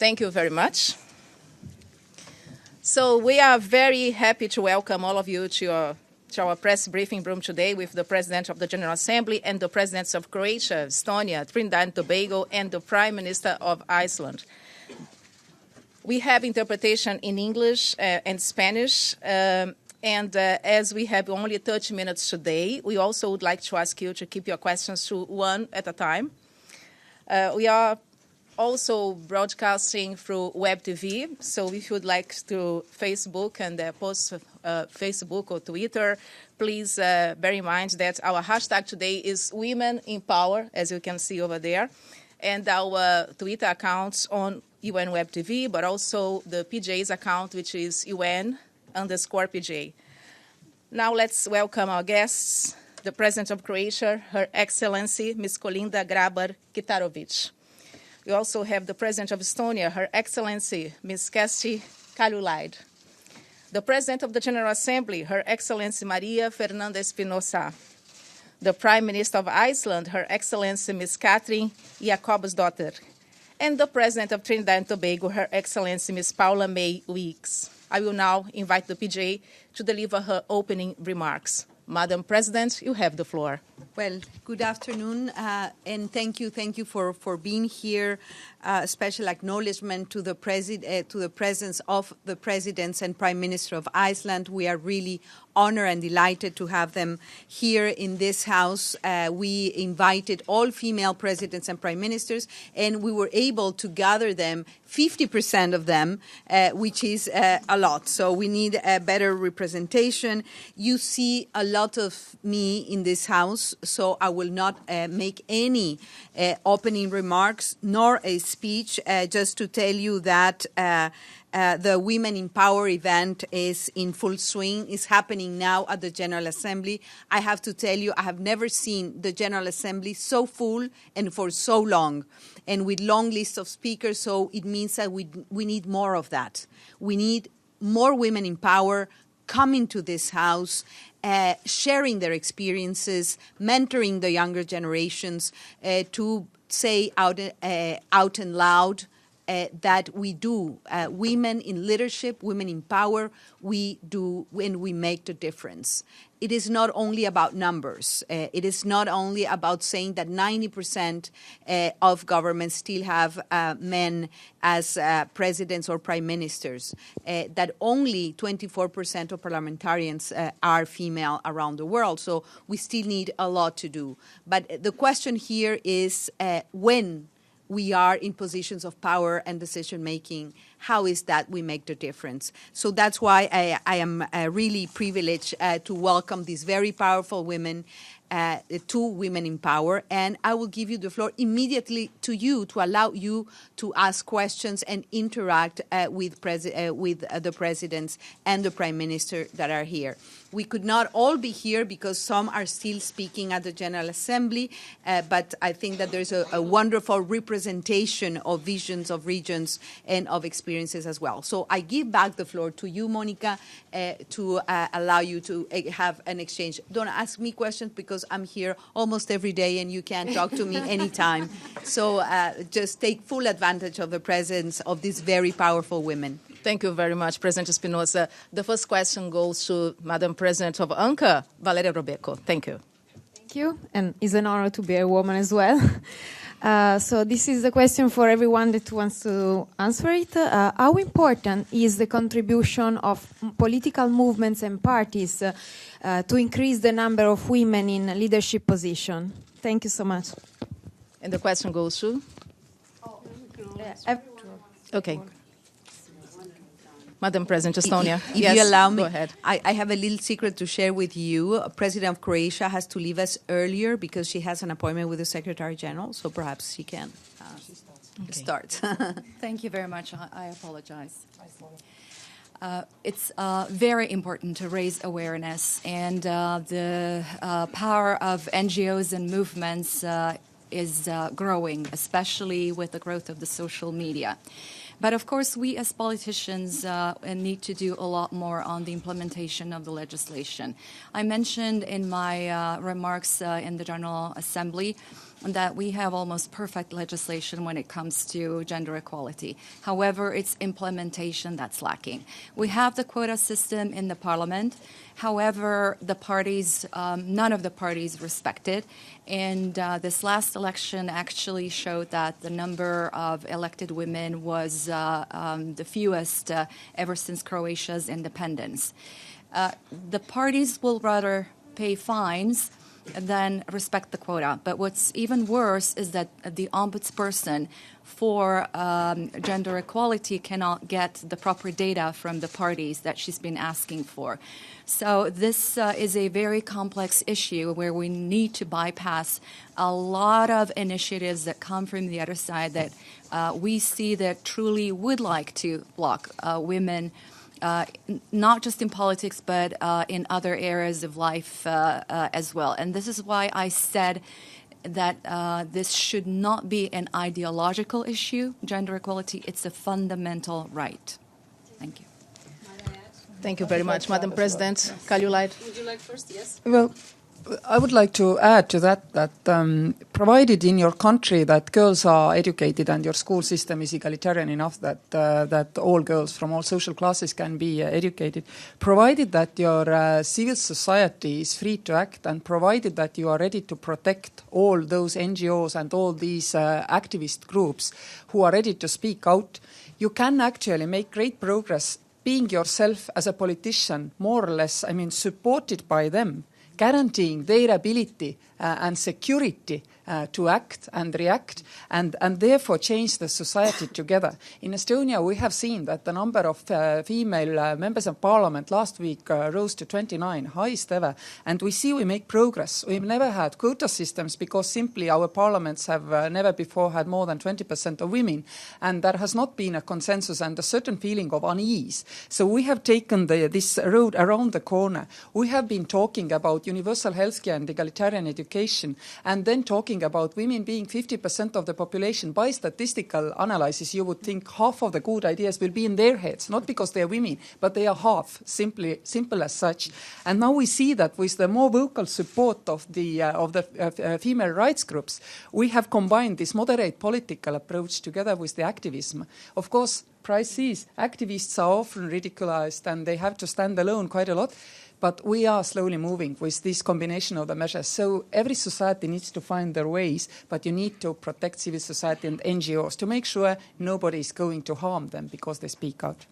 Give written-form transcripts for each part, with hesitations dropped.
Thank you very much. So we are very happy to welcome all of you to our press briefing room today with the President of the General Assembly and the Presidents of Croatia, Estonia, Trinidad and Tobago, and the Prime Minister of Iceland. We have interpretation in English and Spanish, as we have only 30 minutes today, we also would like to ask you to keep your questions to one at a time. We are also broadcasting through web TV, so if you would like to Facebook and post Facebook or Twitter, please bear in mind that our hashtag today is WomeninPower, as you can see over there, and our Twitter accounts on UN Web TV, but also the PJ's account, which is UN_PJ. Now let's welcome our guests, the President of Croatia, Her Excellency, Ms. Kolinda Grabar-Kitarović. We also have the President of Estonia, Her Excellency, Ms. Kersti Kaljulaid. The President of the General Assembly, Her Excellency María Fernanda Espinosa. The Prime Minister of Iceland, Her Excellency Ms. Katrín Jakobsdóttir. And the President of Trinidad and Tobago, Her Excellency Ms. Paula-Mae. I will now invite the PJ to deliver her opening remarks. Madam President, you have the floor. Well, good afternoon, and thank you for being here. Special acknowledgement to the presence of the Presidents and Prime Minister of Iceland. We are really honored and delighted to have them here in this house. We invited all female presidents and prime ministers, and we were able to gather them, 50% of them, which is a lot. So we need a better representation. You see a lot of me in this house, so I will not make any opening remarks nor a speech, just to tell you that the Women in Power event is in full swing, is happening now at the General Assembly. I have to tell you, I have never seen the General Assembly so full and for so long, and with long lists of speakers, so it means that we need more of that. We need more women in power coming to this house, sharing their experiences, mentoring the younger generations, to say out and loud that we do. Women in leadership, women in power, we do when we make the difference. It is not only about numbers. It is not only about saying that 90% of governments still have men as presidents or prime ministers, that only 24% of parliamentarians are female around the world. So we still need a lot to do. But the question here is when we are in positions of power and decision-making, how is that we make the difference? So that's why I am really privileged to welcome these very powerful women, two women in power, and I will give you the floor immediately to you to allow you to ask questions and interact with the presidents and the prime minister that are here. We could not all be here because some are still speaking at the General Assembly, but I think that there's a wonderful representation of visions, of regions, and of experiences as well. So I give back the floor to you, Monica, to allow you to have an exchange. Don't ask me questions because I'm here almost every day and you can talk to me anytime. So just take full advantage of the presence of these very powerful women. Thank you very much, President Espinosa. The first question goes to Madam President of UNCA, Valeria Robeco. Thank you. Thank you, and it's an honor to be a woman as well. So this is a question for everyone that wants to answer it. How important is the contribution of political movements and parties to increase the number of women in leadership position? Thank you so much. And the question goes to? Okay. Madam President, Estonia. If you allow me, go ahead. I have a little secret to share with you. President of Croatia has to leave us earlier because she has an appointment with the Secretary General, so perhaps she can start. Thank you very much. I apologize. It's very important to raise awareness, and the power of NGOs and movements is growing, especially with the growth of the social media. But of course, we as politicians need to do a lot more on the implementation of the legislation. I mentioned in my remarks in the General Assembly that we have almost perfect legislation when it comes to gender equality. However, it's implementation that's lacking. We have the quota system in the parliament. However, the parties, none of the parties respect it. And this last election actually showed that the number of elected women was the fewest ever since Croatia's independence. The parties will rather pay fines than respect the quota. But what's even worse is that the ombudsperson for gender equality cannot get the proper data from the parties that she's been asking for. So this is a very complex issue where we need to bypass a lot of initiatives that come from the other side that we see that truly would like to block women not just in politics, but in other areas of life as well. And this is why I said that this should not be an ideological issue, gender equality. It's a fundamental right. Thank you. Thank you very much, Madam President. Kaljulaid. Would you like first? Yes. Well, I would like to add to that provided in your country that girls are educated and your school system is egalitarian enough that all girls from all social classes can be educated, provided that your civil society is free to act, and provided that you are ready to protect all those NGOs and all these activist groups who are ready to speak out, you can actually make great progress being yourself as a politician, more or less, supported by them, guaranteeing their ability and security to act and react and therefore change the society together. In Estonia, we have seen that the number of female members of parliament last week rose to 29, highest ever. And we see we make progress. We've never had quota systems because simply our parliaments have never before had more than 20% of women. And there has not been a consensus and a certain feeling of unease. So we have taken this road around the corner. We have been talking about universal healthcare and egalitarian education, and then talking about women being 50% of the population. By statistical analysis, you would think half of the good ideas will be in their heads, not because they are women, but they are half, simple as such. And now we see that with the more vocal support of the female rights groups, we have combined this moderate political approach together with the activism. Of course, price is activists are often ridiculized and they have to stand alone quite a lot. But we are slowly moving with this combination of the measures. So every society needs to find their ways, but you need to protect civil society and NGOs to make sure nobody is going to harm them because they speak out.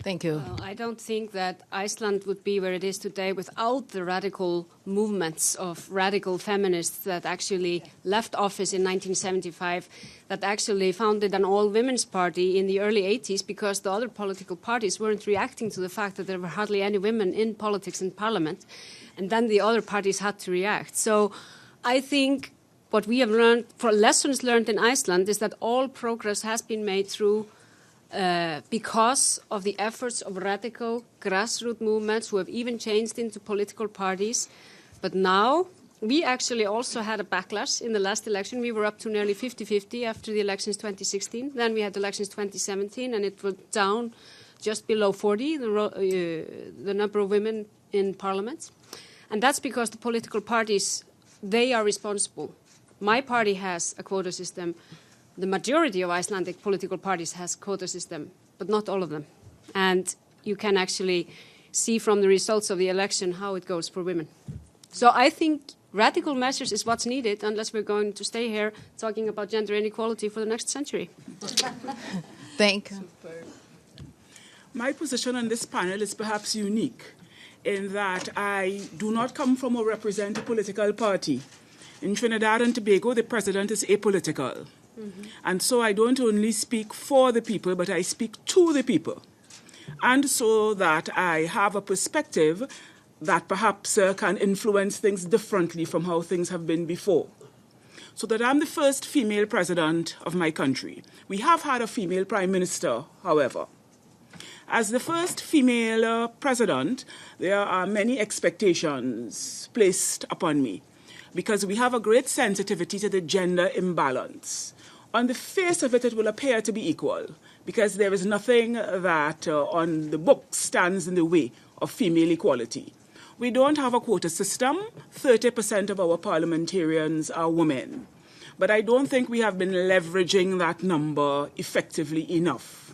Thank you. I don't think that Iceland would be where it is today without the radical movements of radical feminists that actually left office in 1975, that actually founded an all-women's party in the early 80s because the other political parties weren't reacting to the fact that there were hardly any women in politics and parliament. And then the other parties had to react. So I think what we have learned, for lessons learned in Iceland, is that all progress has been made through because of the efforts of radical grassroots movements who have even changed into political parties. But now, we actually also had a backlash in the last election. We were up to nearly 50-50 after the elections 2016. Then we had the elections 2017, and it went down just below 40, the number of women in parliament. And that's because the political parties, they are responsible. My party has a quota system. The majority of Icelandic political parties has quota system, but not all of them. And you can actually see from the results of the election how it goes for women. So I think radical measures is what's needed unless we're going to stay here talking about gender inequality for the next century. Thank you. My position on this panel is perhaps unique in that I do not come from or represent a political party. In Trinidad and Tobago, the president is apolitical. Mm-hmm. And so I don't only speak for the people, but I speak to the people. And so that I have a perspective that perhaps can influence things differently from how things have been before. So that I'm the first female president of my country. We have had a female prime minister, however. As the first female president, there are many expectations placed upon me because we have a great sensitivity to the gender imbalance. On the face of it, it will appear to be equal, because there is nothing that on the book stands in the way of female equality. We don't have a quota system. 30% of our parliamentarians are women. But I don't think we have been leveraging that number effectively enough.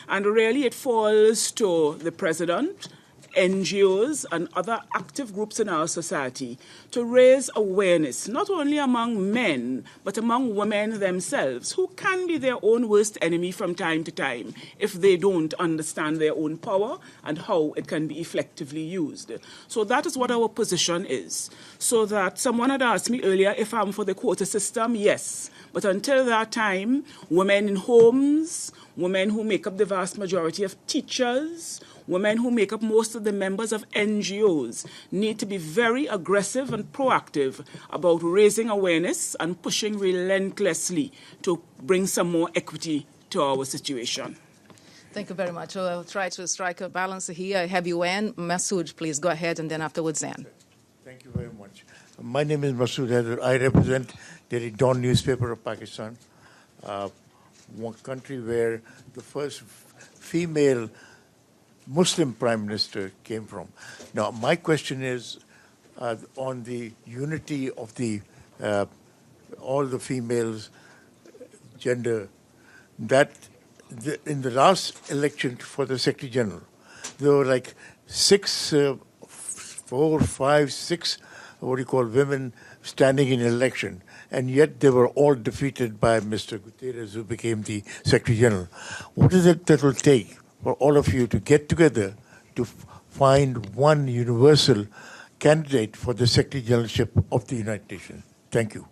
And really it falls to the president, NGOs and other active groups in our society to raise awareness, not only among men, but among women themselves, who can be their own worst enemy from time to time if they don't understand their own power and how it can be effectively used. So that is what our position is. So that someone had asked me earlier if I'm for the quota system. Yes. But until that time, women in homes, women who make up the vast majority of teachers, women who make up most of the members of NGOs need to be very aggressive and proactive about raising awareness and pushing relentlessly to bring some more equity to our situation. Thank you very much. I'll try to strike a balance here. I have you, Ann. Masood, please go ahead, and then afterwards, Ann. Thank you very much. My name is Masood Haider. I represent the Dawn newspaper of Pakistan, one country where the first female Muslim Prime Minister came from. Now, my question is on the unity of the all the females, gender, that in the last election for the Secretary General, there were like 4, 5, 6, what do you call, women standing in election, and yet they were all defeated by Mr. Guterres, who became the Secretary General. What is it that will take for all of you to get together to find one universal candidate for the Secretary Generalship of the United Nations? Thank you.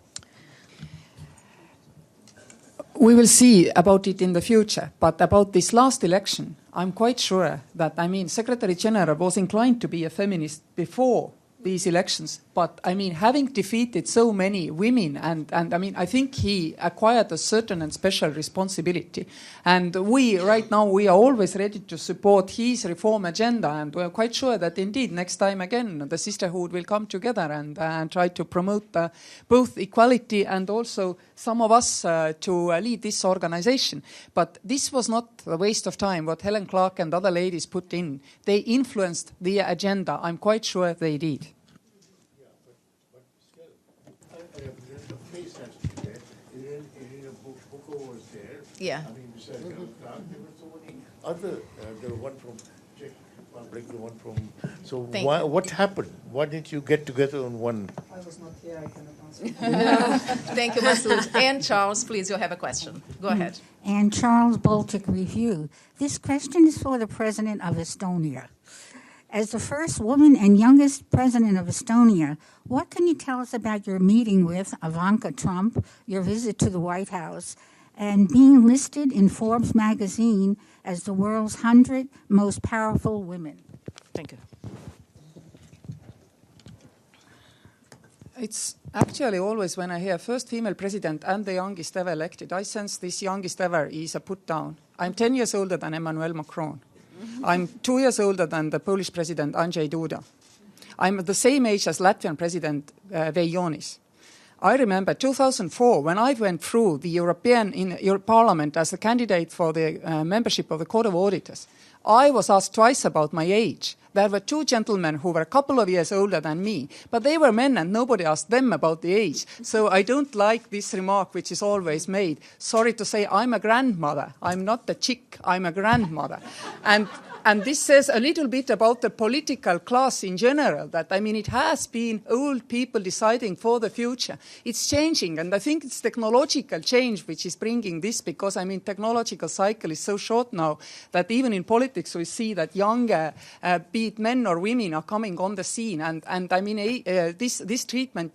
We will see about it in the future, but about this last election, I'm quite sure that, Secretary General was inclined to be a feminist before these elections, but having defeated so many women, and I think he acquired a certain and special responsibility. And we right now are always ready to support his reform agenda, and we're quite sure that indeed next time again the sisterhood will come together and try to promote both equality and also some of us to lead this organization. But this was not a waste of time what Helen Clark and other ladies put in. They influenced the agenda. I'm quite sure they did. Yeah. Besides Helen Clark, there were so many other, the one from Czech Republic, the one from... So what happened? Why didn't you get together on one? I was not here, I cannot answer. Thank you, Masood. And Charles, please, you have a question. Go ahead. And Charles, Baltic Review. This question is for the President of Estonia. As the first woman and youngest president of Estonia, what can you tell us about your meeting with Ivanka Trump, your visit to the White House, and being listed in Forbes magazine as the world's 100 most powerful women? Thank you. It's actually always when I hear first female president and the youngest ever elected, I sense this youngest ever is a put down. I'm 10 years older than Emmanuel Macron. I'm 2 years older than the Polish president, Andrzej Duda. I'm the same age as Latvian president, Vejonis. I remember 2004 when I went through the European Parliament as a candidate for the membership of the Court of Auditors. I was asked twice about my age. There were two gentlemen who were a couple of years older than me, but they were men and nobody asked them about the age. So I don't like this remark which is always made. Sorry to say, I'm a grandmother. I'm not a chick, I'm a grandmother. And this says a little bit about the political class in general, that, it has been old people deciding for the future. It's changing, and I think it's technological change which is bringing this, because, technological cycle is so short now that even in politics we see that younger, be it men or women, are coming on the scene. This treatment,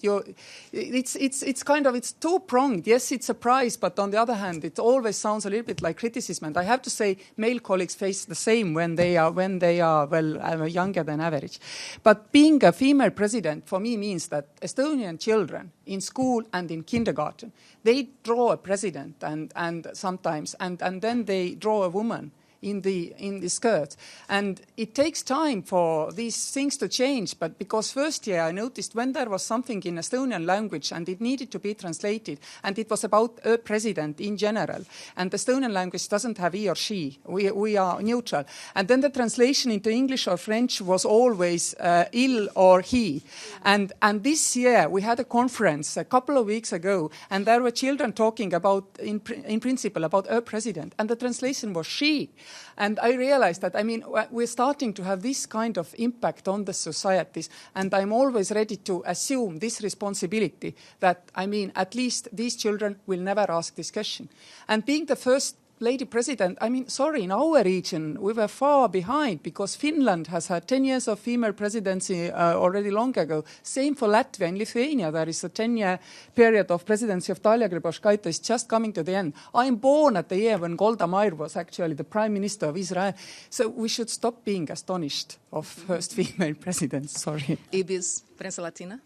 it's two-pronged. Yes, it's a prize, but on the other hand, it always sounds a little bit like criticism. And I have to say, male colleagues face the same when they are younger than average. But being a female president for me means that Estonian children in school and in kindergarten, they draw a president and sometimes and then they draw a woman in the skirts. And it takes time for these things to change, but because first year I noticed when there was something in Estonian language and it needed to be translated, and it was about a president in general, and the Estonian language doesn't have he or she, we are neutral. And then the translation into English or French was always il or he. And this year we had a conference a couple of weeks ago, and there were children talking about, in principle, about a president, and the translation was she. And I realized that, I mean, we're starting to have this kind of impact on the societies, and I'm always ready to assume this responsibility that, I mean, at least these children will never ask this question. And being the first lady president, I mean, sorry, in our region, we were far behind because Finland has had 10 years of female presidency already long ago. Same for Latvia and Lithuania. There is a 10-year period of presidency of Dalia Grybauskaite is just coming to the end. I'm born at the year when Golda Meir was actually the Prime Minister of Israel. So we should stop being astonished of first female presidents. Sorry. Ibis, Prensa Latina.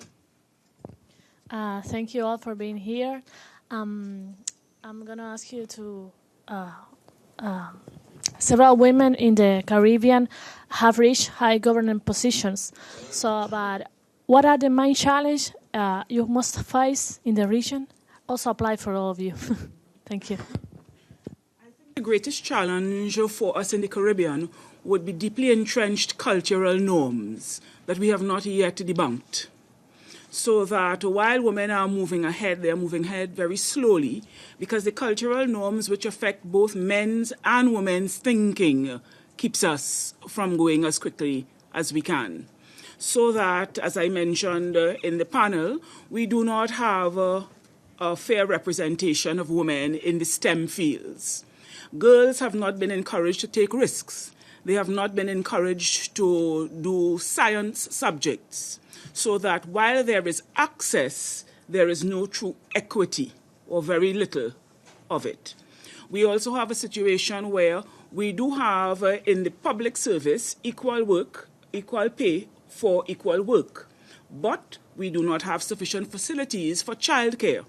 Thank you all for being here. I'm going to ask you to... several women in the Caribbean have reached high governance positions. So, but what are the main challenges you must face in the region? Also apply for all of you. Thank you. I think the greatest challenge for us in the Caribbean would be deeply entrenched cultural norms that we have not yet debunked. So that while women are moving ahead, they are moving ahead very slowly because the cultural norms which affect both men's and women's thinking keeps us from going as quickly as we can. So that, as I mentioned in the panel, we do not have a fair representation of women in the STEM fields. Girls have not been encouraged to take risks. They have not been encouraged to do science subjects. So that while there is access, there is no true equity or very little of it. We also have a situation where we do have in the public service equal work, equal pay for equal work. But we do not have sufficient facilities for childcare.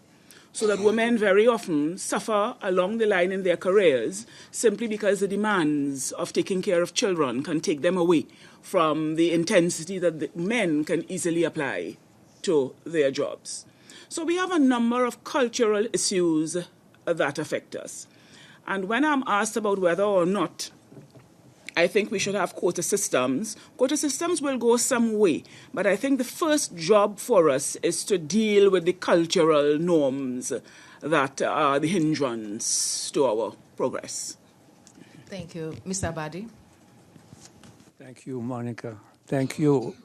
So that women very often suffer along the line in their careers simply because the demands of taking care of children can take them away from the intensity that the men can easily apply to their jobs. So we have a number of cultural issues that affect us. And when I'm asked about whether or not I think we should have quota systems will go some way. But I think the first job for us is to deal with the cultural norms that are the hindrance to our progress. Thank you. Mr. Abadi. Thank you, Monica. Thank you,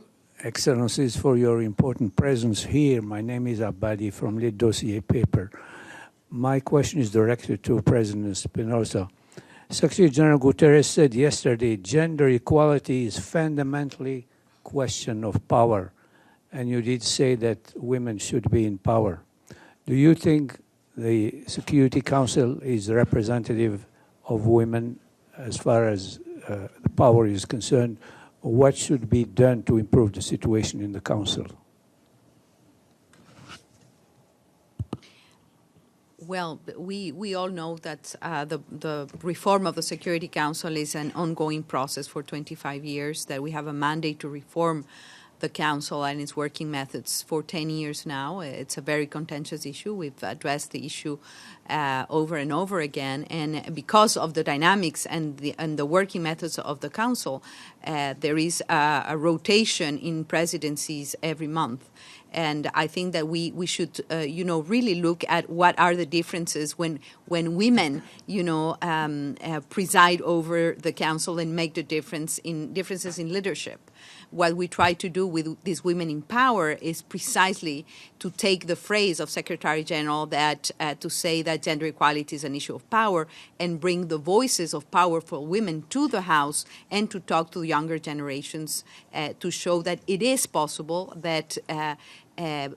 Excellencies, for your important presence here. My name is Abadi from Le Dossier paper. My question is directed to President Espinosa. Secretary General Guterres said yesterday, gender equality is fundamentally a question of power. And you did say that women should be in power. Do you think the Security Council is representative of women as far as the power is concerned? What should be done to improve the situation in the Council? Well, we all know that the reform of the Security Council is an ongoing process for 25 years, that we have a mandate to reform the Council and its working methods for 10 years now. It's a very contentious issue. We've addressed the issue over and over again. And because of the dynamics and the working methods of the Council, there is a rotation in presidencies every month. And I think that we should, really look at what are the differences when women, preside over the Council and make the differences in leadership. What we try to do with these women in power is precisely to take the phrase of Secretary General that to say that gender equality is an issue of power and bring the voices of powerful women to the House and to talk to younger generations to show that it is possible that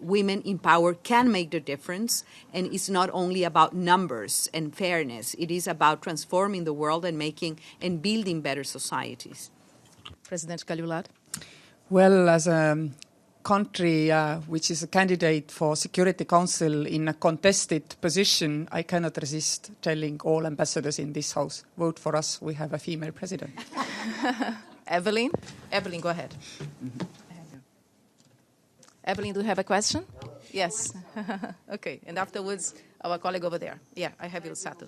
women in power can make the difference, and it's not only about numbers and fairness. It is about transforming the world and making and building better societies. President Kaljulaid. Well, as a country which is a candidate for Security Council in a contested position, I cannot resist telling all ambassadors in this house, vote for us, we have a female president. Evelyn? Evelyn, go ahead. Evelyn, do you have a question? Yes. Okay, and afterwards, our colleague over there. Yeah, I have you, Satu.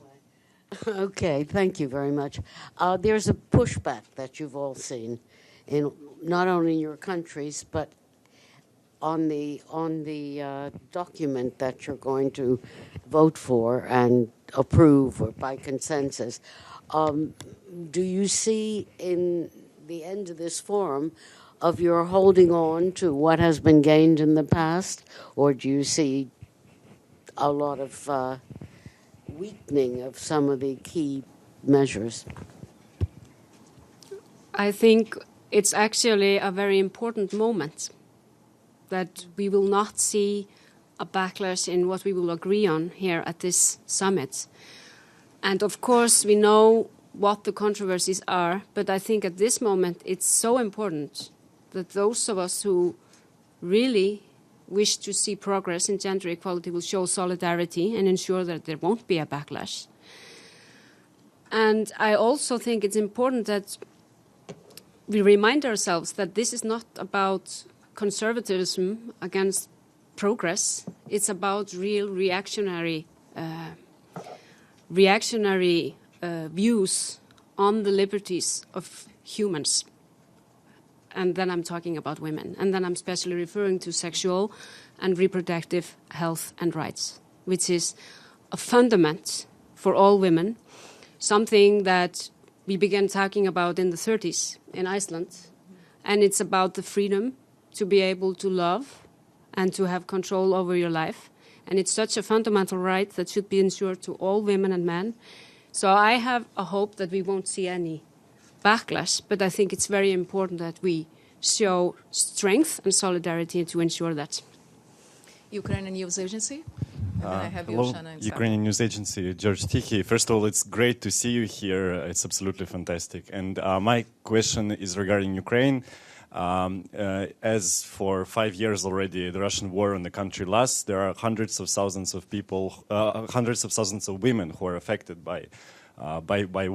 Okay, thank you very much. There's a pushback that you've all seen, in not only in your countries, but on the document that you're going to vote for and approve or by consensus. Do you see in the end of this forum of your holding on to what has been gained in the past, or do you see a lot of weakening of some of the key measures? I think it's actually a very important moment that we will not see a backlash in what we will agree on here at this summit. And of course, we know what the controversies are, but I think at this moment it's so important that those of us who really wish to see progress in gender equality will show solidarity and ensure that there won't be a backlash. And I also think it's important that we remind ourselves that this is not about conservatism against progress. It's about real reactionary views on the liberties of humans. And then I'm talking about women. And then I'm especially referring to sexual and reproductive health and rights, which is a fundament for all women, something that we began talking about in the 30s in Iceland. And it's about the freedom to be able to love and to have control over your life. And it's such a fundamental right that should be ensured to all women and men. So I have a hope that we won't see any backlash, but I think it's very important that we show strength and solidarity to ensure that. Ukrainian News Agency. And then I have Hello, Yoshana and Ukrainian News Agency, George Tichy. First of all, it's great to see you here. It's absolutely fantastic. And my question is regarding Ukraine. As for 5 years already, the Russian war on the country lasts. There are hundreds of thousands of people, hundreds of thousands of women who are affected by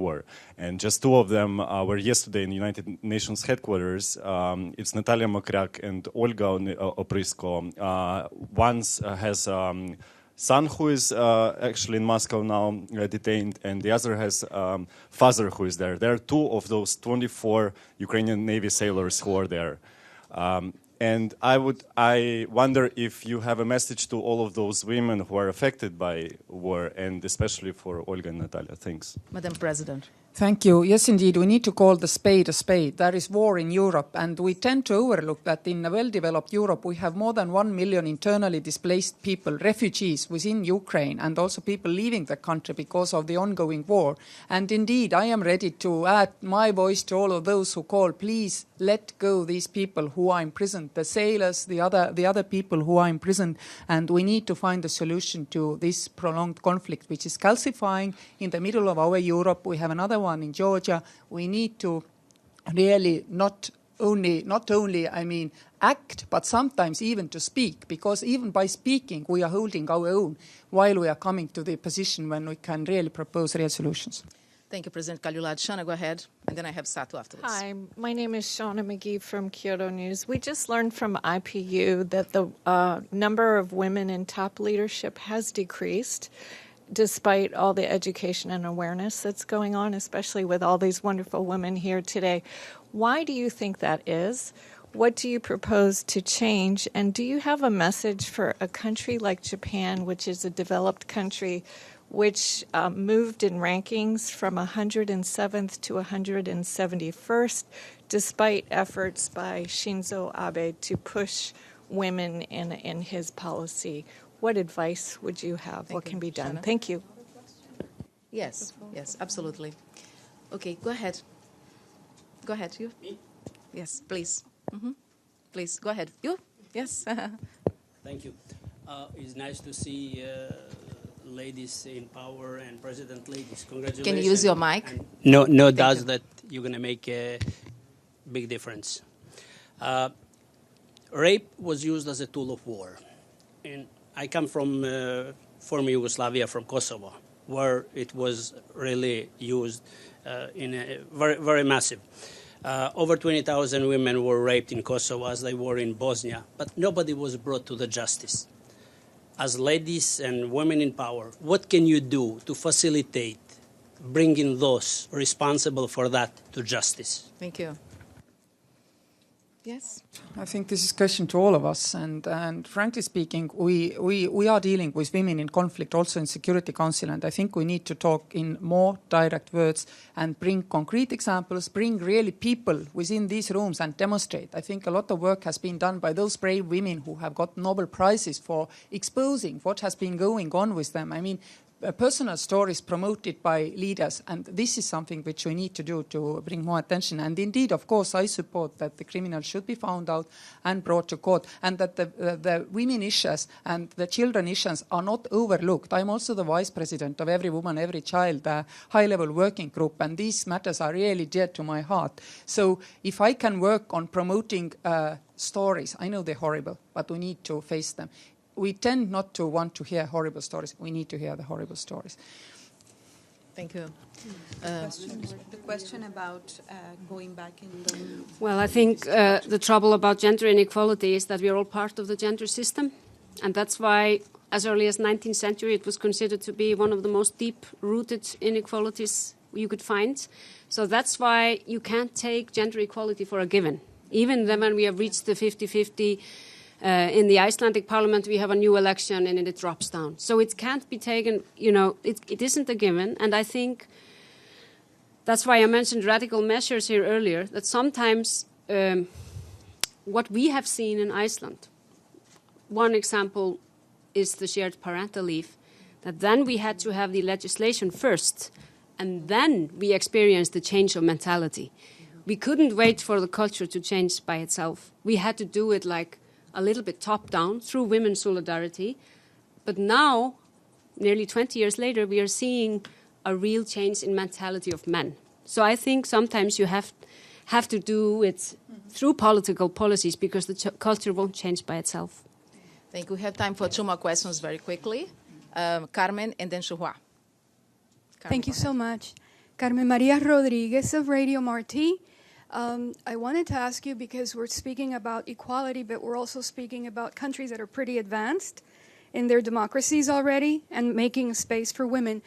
war. And just two of them were yesterday in the United Nations headquarters. It's Natalia Mokriak and Olga Oprysko. One has son who is actually in Moscow now detained, and the other has father who is there. There are two of those 24 Ukrainian Navy sailors who are there. And I wonder if you have a message to all of those women who are affected by war, and especially for Olga and Natalia. Thanks. Madam President. Thank you. Yes, indeed, we need to call the spade a spade. There is war in Europe, and we tend to overlook that in a well-developed Europe, we have more than 1 million internally displaced people, refugees within Ukraine, and also people leaving the country because of the ongoing war. And indeed, I am ready to add my voice to all of those who call, please let go these people who are imprisoned, the sailors, the other people who are imprisoned, and we need to find a solution to this prolonged conflict, which is calcifying in the middle of our Europe. We have another one in Georgia. We need to really not only act, but sometimes even to speak, because even by speaking we are holding our own while we are coming to the position when we can really propose real solutions. Thank you, President Kaljulaid. Shana, go ahead, and then I have Satu afterwards. Hi, my name is Shauna McGee from Kyoto News. We just learned from IPU that the number of women in top leadership has decreased, despite all the education and awareness that's going on, especially with all these wonderful women here today. Why do you think that is? What do you propose to change? And do you have a message for a country like Japan, which is a developed country, which moved in rankings from 107th to 171st, despite efforts by Shinzo Abe to push women in his policy? What advice would you have? What can be done? Shana? Thank you. Yes, absolutely. Okay, go ahead. Go ahead, you. Me? Yes, please. Mm-hmm. Please, go ahead. You? Yes. Thank you. It's nice to see ladies in power and president ladies. Congratulations. Can you use your mic? And no doubts that you're going to make a big difference. rape was used as a tool of war. And I come from former Yugoslavia, from Kosovo, where it was really used in a very, very massive. Over 20,000 women were raped in Kosovo as they were in Bosnia, but nobody was brought to the justice. As ladies and women in power, what can you do to facilitate bringing those responsible for that to justice? Thank you. Yes? I think this is a question to all of us, and frankly speaking, we are dealing with women in conflict also in Security Council, and I think we need to talk in more direct words and bring concrete examples, bring really people within these rooms and demonstrate. I think a lot of work has been done by those brave women who have got Nobel Prizes for exposing what has been going on with them. I mean, personal stories promoted by leaders, and this is something which we need to do to bring more attention. And indeed, of course, I support that the criminals should be found out and brought to court, and that the women issues and the children issues are not overlooked. I'm also the vice president of Every Woman, Every Child, a high-level working group, and these matters are really dear to my heart. So if I can work on promoting stories, I know they're horrible, but we need to face them. We tend not to want to hear horrible stories. We need to hear the horrible stories. Thank you. The question about going back in the... Well, I think the trouble about gender inequality is that we are all part of the gender system. And that's why, as early as 19th century, it was considered to be one of the most deep-rooted inequalities you could find. So that's why you can't take gender equality for a given. Even then when we have reached the 50-50, in the Icelandic parliament, we have a new election and it drops down. So it can't be taken, it isn't a given. And I think that's why I mentioned radical measures here earlier, that sometimes what we have seen in Iceland, one example is the shared parental leave, that then we had to have the legislation first, and then we experienced the change of mentality. We couldn't wait for the culture to change by itself. We had to do it like a little bit top-down through women's solidarity. But now, nearly 20 years later, we are seeing a real change in mentality of men. So I think sometimes you have to do it through political policies because the culture won't change by itself. I think we have time for two more questions very quickly. Carmen and then Shuhua. Thank you so much. Carmen Maria Rodriguez of Radio Marti. I wanted to ask you, because we're speaking about equality, but we're also speaking about countries that are pretty advanced in their democracies already and making a space for women.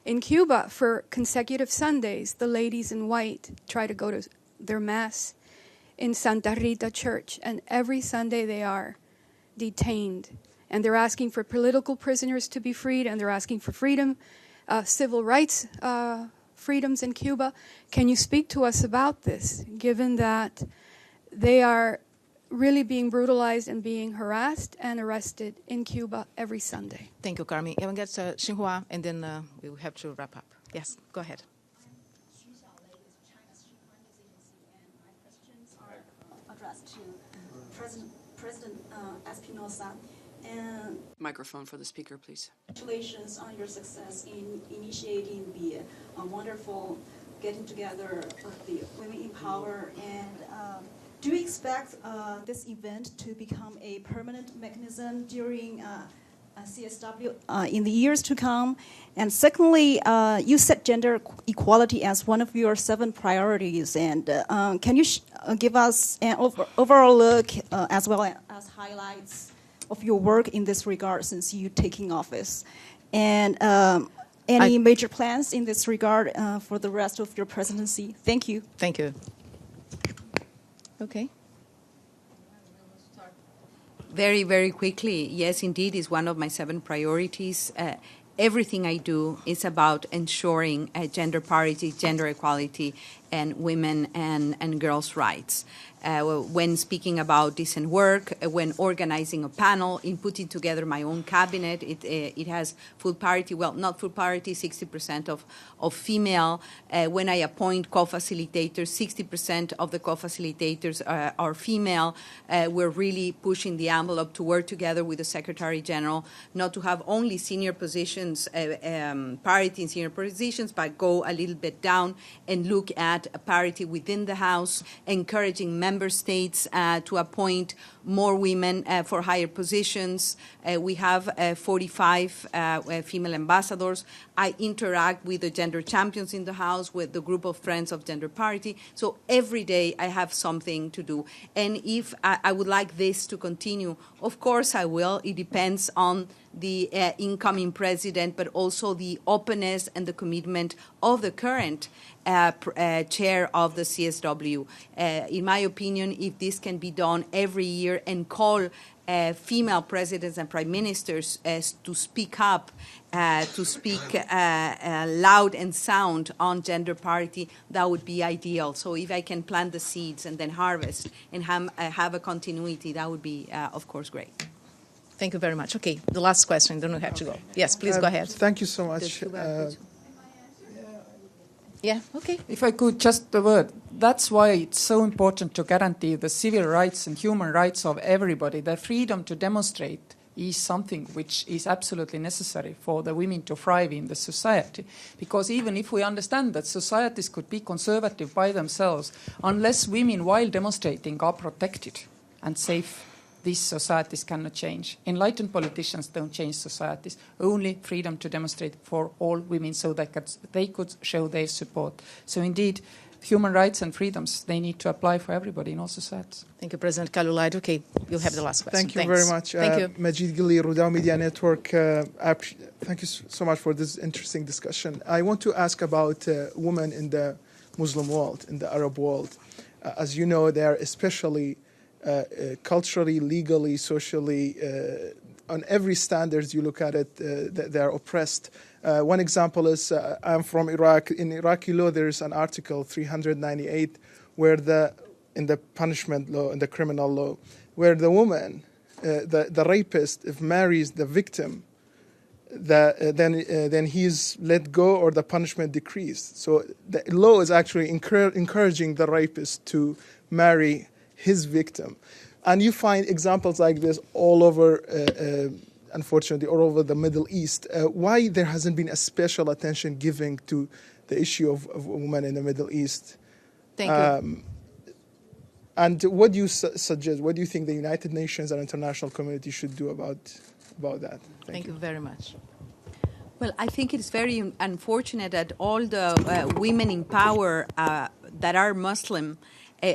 In Cuba, for consecutive Sundays, the ladies in white try to go to their mass in Santa Rita Church, and every Sunday they are detained. And they're asking for political prisoners to be freed, and they're asking for freedom, civil rights freedoms in Cuba. Can you speak to us about this, given that they are really being brutalized and being harassed and arrested in Cuba every Sunday? Thank you, Carmen. I will get Xinhua, and then we will have to wrap up. Yes, go ahead. Addressed to President Espinosa. And microphone for the speaker, please. Congratulations on your success in initiating the wonderful getting together of the Women in Power. And do you expect this event to become a permanent mechanism during CSW in the years to come? And secondly, you set gender equality as one of your 7 priorities. And can you give us an overall look as well as highlights of your work in this regard since you taking office, and any major plans in this regard for the rest of your presidency? Thank you. Thank you. Okay. Very, very quickly, yes, indeed, is one of my 7 priorities. Everything I do is about ensuring gender parity, gender equality, and women and girls' rights. When speaking about decent work, when organizing a panel, in putting together my own cabinet, it has full parity, well, not full parity, 60% of female. When I appoint co-facilitators, 60% of the co-facilitators are female. We're really pushing the envelope to work together with the Secretary General, not to have only senior positions, parity in senior positions, but go a little bit down and look at at parity within the House, encouraging member states to appoint more women for higher positions. We have 45 female ambassadors. I interact with the gender champions in the House, with the group of friends of gender parity. So every day I have something to do. And if I would like this to continue, of course I will. It depends on the incoming president, but also the openness and the commitment of the current chair of the CSW. In my opinion, if this can be done every year and call female presidents and prime ministers to speak up, to speak loud and sound on gender parity, that would be ideal. So if I can plant the seeds and then harvest and have a continuity, that would be, of course, great. Thank you very much. Okay, the last question, then we have to go. Yes, please go ahead. Thank you so much. Yeah, okay. If I could, just a word. That's why it's so important to guarantee the civil rights and human rights of everybody. The freedom to demonstrate is something which is absolutely necessary for the women to thrive in the society. Because even if we understand that societies could be conservative by themselves, unless women, while demonstrating, are protected and safe, these societies cannot change. Enlightened politicians don't change societies. Only freedom to demonstrate for all women so that they could show their support. So indeed, human rights and freedoms, they need to apply for everybody in all societies. Thank you, President Kaljulaid. Okay, you have the last question. Thank you Thanks. very much. Thank you. Majid Gili, Rudao Media Network. Thank you so much for this interesting discussion. I want to ask about women in the Muslim world, in the Arab world. As you know, they are especially culturally, legally, socially, on every standards you look at it, they are oppressed. One example is, I'm from Iraq. In Iraqi law, there is an article 398 where in the punishment law, in the criminal law, where the woman, the rapist, if marries the victim, then he's let go or the punishment decreased. So the law is actually encouraging the rapist to marry his victim. And you find examples like this all over, unfortunately, all over the Middle East. Why there hasn't been a special attention given to the issue of women in the Middle East? Thank you. And what do you suggest? What do you think the United Nations and international community should do about that? Thank you very much. Well, I think it's very unfortunate that all the women in power that are Muslim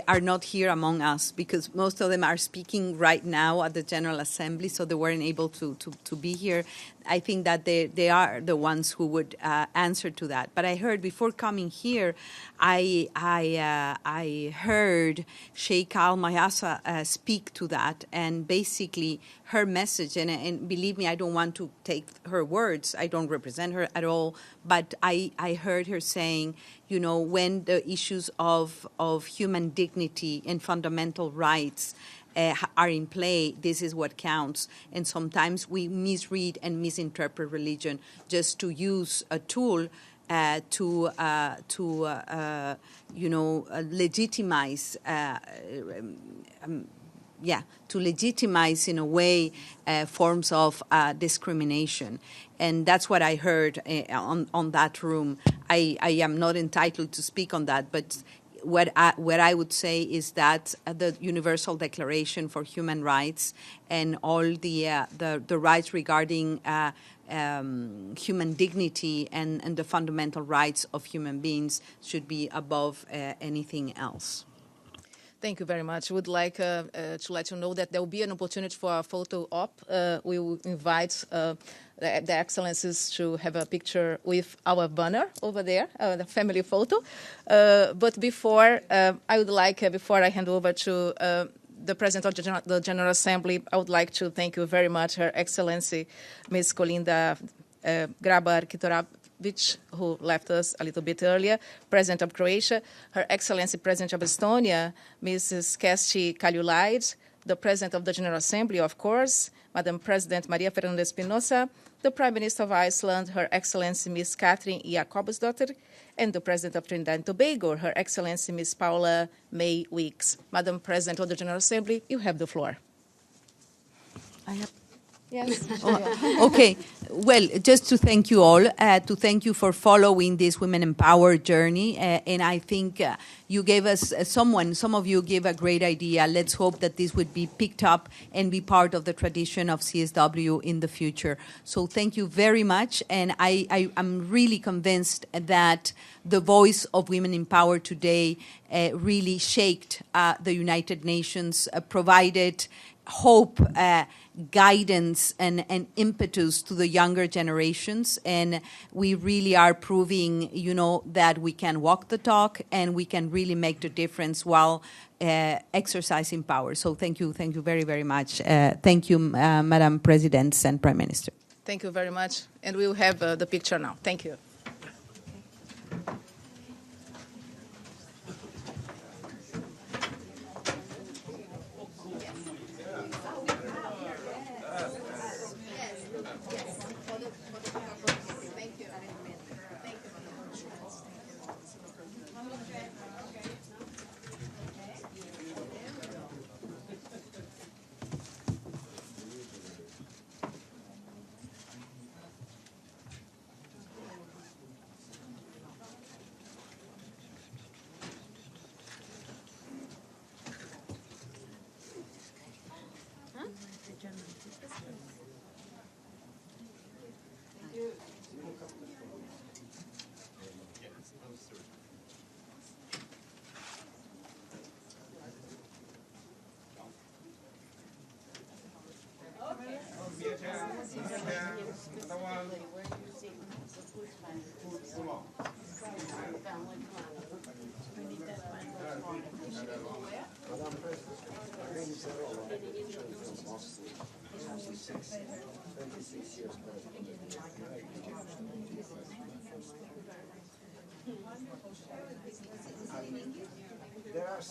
are not here among us, because most of them are speaking right now at the General Assembly, so they weren't able to be here. I think that they are the ones who would answer to that. But I heard before coming here, I heard Sheikh Al-Mayasa speak to that, and basically her message, and believe me, I don't want to take her words, I don't represent her at all, but I heard her saying, you know, when the issues of human dignity and fundamental rights are in play, this is what counts. And sometimes we misread and misinterpret religion just to use a tool to legitimize. To legitimize in a way forms of discrimination. And that's what I heard on that room. I am not entitled to speak on that, but what I would say is that the Universal Declaration for Human Rights and all the rights regarding human dignity and the fundamental rights of human beings should be above anything else. Thank you very much. We would like to let you know that there will be an opportunity for a photo op. We will invite the Excellencies to have a picture with our banner over there, the family photo. But before, I would like, before I hand over to the President of the General Assembly, I would like to thank you very much, Her Excellency, Ms. Kolinda Grabar-Kitarović, who left us a little bit earlier, President of Croatia, Her Excellency President of Estonia, Mrs. Kersti Kaljulaid, the President of the General Assembly, of course, Madam President María Fernanda Espinosa, the Prime Minister of Iceland, Her Excellency Ms. Katrín Jakobsdóttir, and the President of Trinidad and Tobago, Her Excellency Ms. Paula-Mae Weeks. Madam President of the General Assembly, you have the floor. Yes. Okay. Well, just to thank you all, to thank you for following this Women in Power journey. And I think you gave us, some of you gave a great idea. Let's hope that this would be picked up and be part of the tradition of CSW in the future. So thank you very much. And I'm really convinced that the voice of Women in Power today really shaped the United Nations, provided hope, guidance, and impetus to the younger generations. And we really are proving, that we can walk the talk and we can really make the difference while exercising power. So thank you very, very much. Thank you, Madam President and Prime Minister. Thank you very much. And we'll have the picture now. Thank you. There are